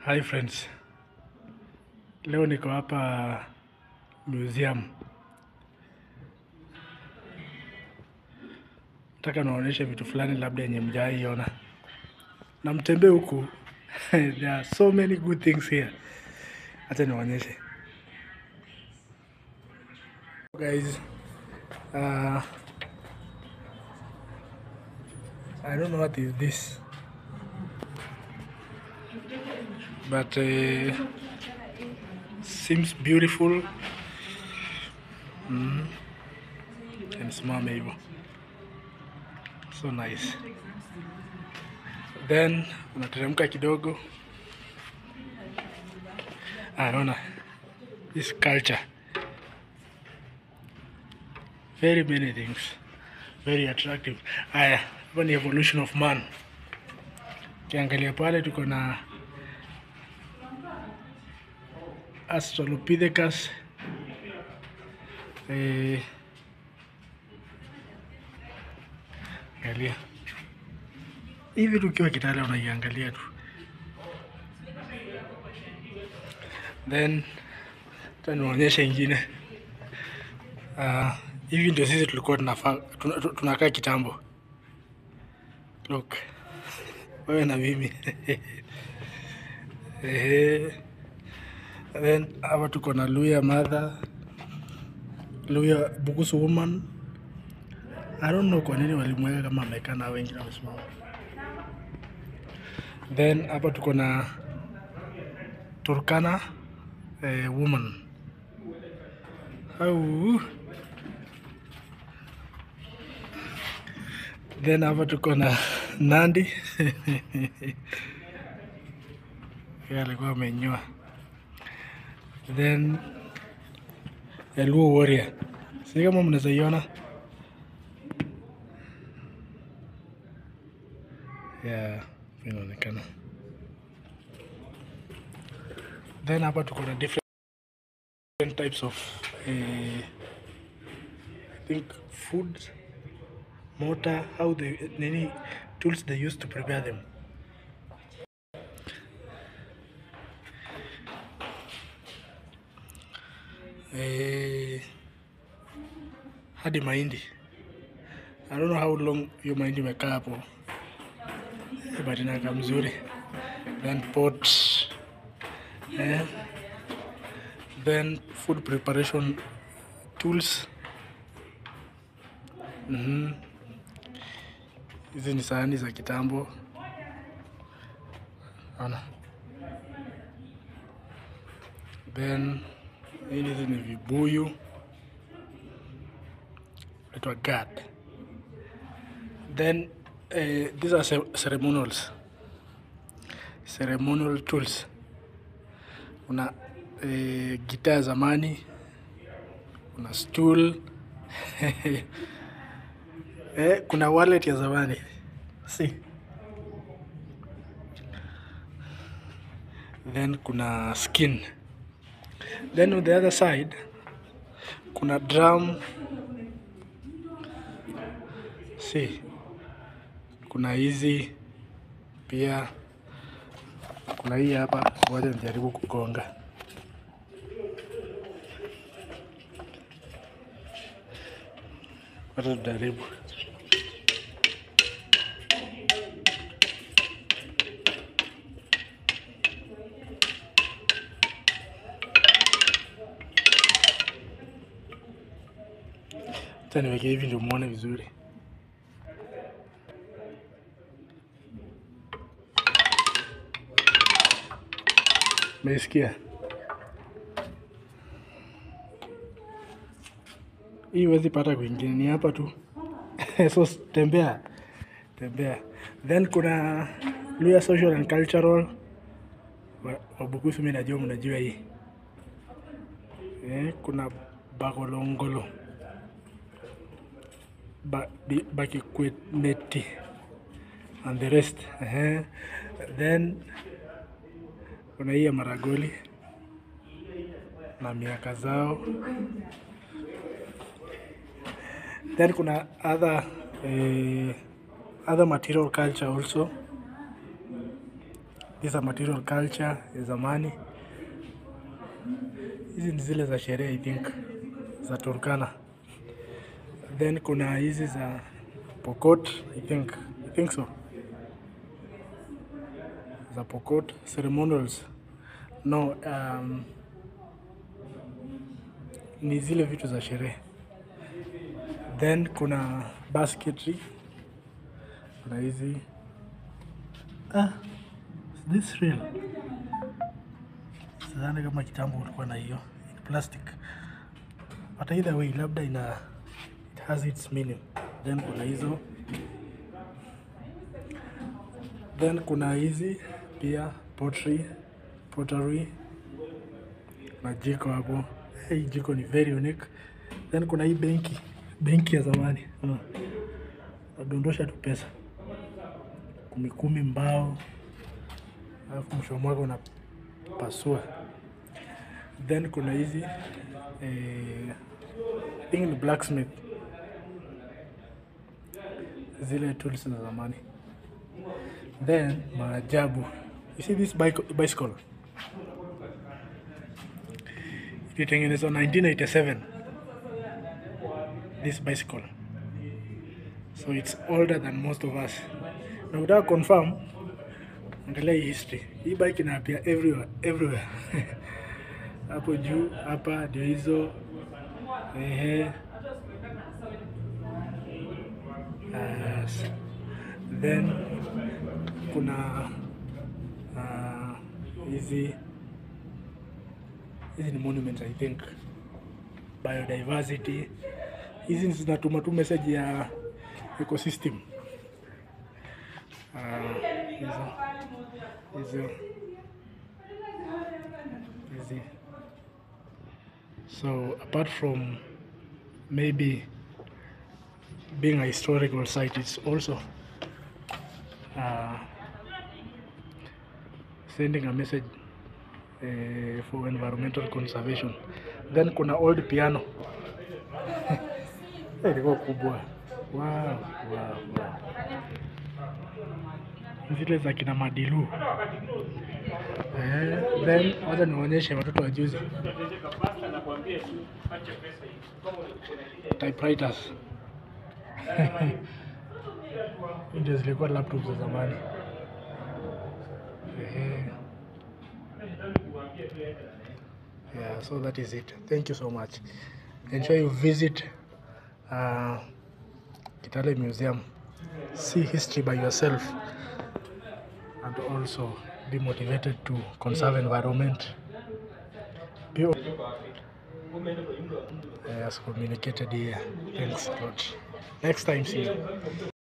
Hi friends, leo niko hapa museum. Nataka naonyeshe vitu fulani labda yenye mjai ona. Na mtembe huku. There are so many good things here. Acha niwaonyeshe. Guys, I don't know what is this. But seems beautiful. And simame hivyo. So nice. Then unateremka kidogo. Naona this culture. Very many things. Very attractive. Haya, hapa ni evolution of man. Kiangalia pale tuko na Australopithecus. Angalia. Hivi tukiwa Kitale unaiangalia tu. Then tunaonyesha ingine. Hivi ndio sisi tulikuwa tunakaa kitambo. Look. Wewe na mimi. Then hapa tuko na Luhya mother. Luhya Bukusu woman. I don't know kwa nini walimweka kama amekaa na wengine wamesimama. Then hapa tuko na Turkana woman. Then hapa tuko na Nandi. Yeye alikuwa amenyoa. Then Luo warrior. Sio kama mnaweza iona. Yeah, inaonekana. Then hapa tuko na different types of I think food, mortar, how they many tools they use to prepare them. Hadi mahindi. I don't know how long hiyo mahindi imekaa hapo. But inakaa mzuri. Then pot. Then food preparation tools. Hizi ni sahani za kitambo. Ona. Then hizi ni vibuyu. Itwa gad. Then these are ceremonials. Ceremonial tools. Una gitaa zamani. Kuna stool. Kuna wallet ya zamani. See. Then kuna skin. Then on the other side kuna drum. See. Kuna hizi pia. Kuna hii hapa, ngoja nijaribu kugonga. Wacha nijaribu. Acha niweke hivi ndio muone vizuri. Umesikia? Hii huwezi pata kwingine, ni hapa tu. So tembea. Then kuna Luhya social and cultural. Wabukusu mimi najua mnajua hii. Kuna Bagolongolo. Bakikwetneti. And the rest. Then kuna hii ya Maragoli. Na miaka zao. Then kuna other material culture also. These are material culture ya zamani. Hizi ni zile za sherehe I think za Turkana. Then kuna hizi za Pokot I think so. Za Pokot ceremonials. No, ni zile vitu za sherehe. Then kuna basketry. Kuna hizi is this real? Sidhani kama kitambo ulikuwa na hiyo plastic. But either way, labda it has its meaning. Then kuna hizo. Then kuna hizi pia pottery. Na jiko hapo. Hii jiko ni very unique. Then kuna hii benki ya zamani. Nadondosha tu pesa. 10 mbao. Alafu mwisho mwaka unapasua. Then kuna hizi I think ni blacksmith. Zile tools za zamani. Then maajabu. You see this bicycle? Ilitengenezwa 1987. This bicycle. So it's older than most of us. Na utaka confirm, angalia hii history. Hii bike inaapia everywhere. Hapo juu, hapa ndio hizo. Then kuna hizi ni monuments I think. Biodiversity. Hizi zinatuma tu message ya ecosystem. Hizi. So apart from maybe being a historical site, it's also sending a message for environmental conservation. Then kuna old piano. Ilikuwa kubwa. Wow. Zile za kina Madilu. Then wacha nionyeshe watoto wa juzi. Typewriters. Ndio zilikuwa laptops za zamani. Yeah, so that is it. Thank you so much. Ensure you visit Kitale Museum. See history by yourself. And also be motivated to conserve environment. Be as communicated here. Thanks a lot. Next time, see you.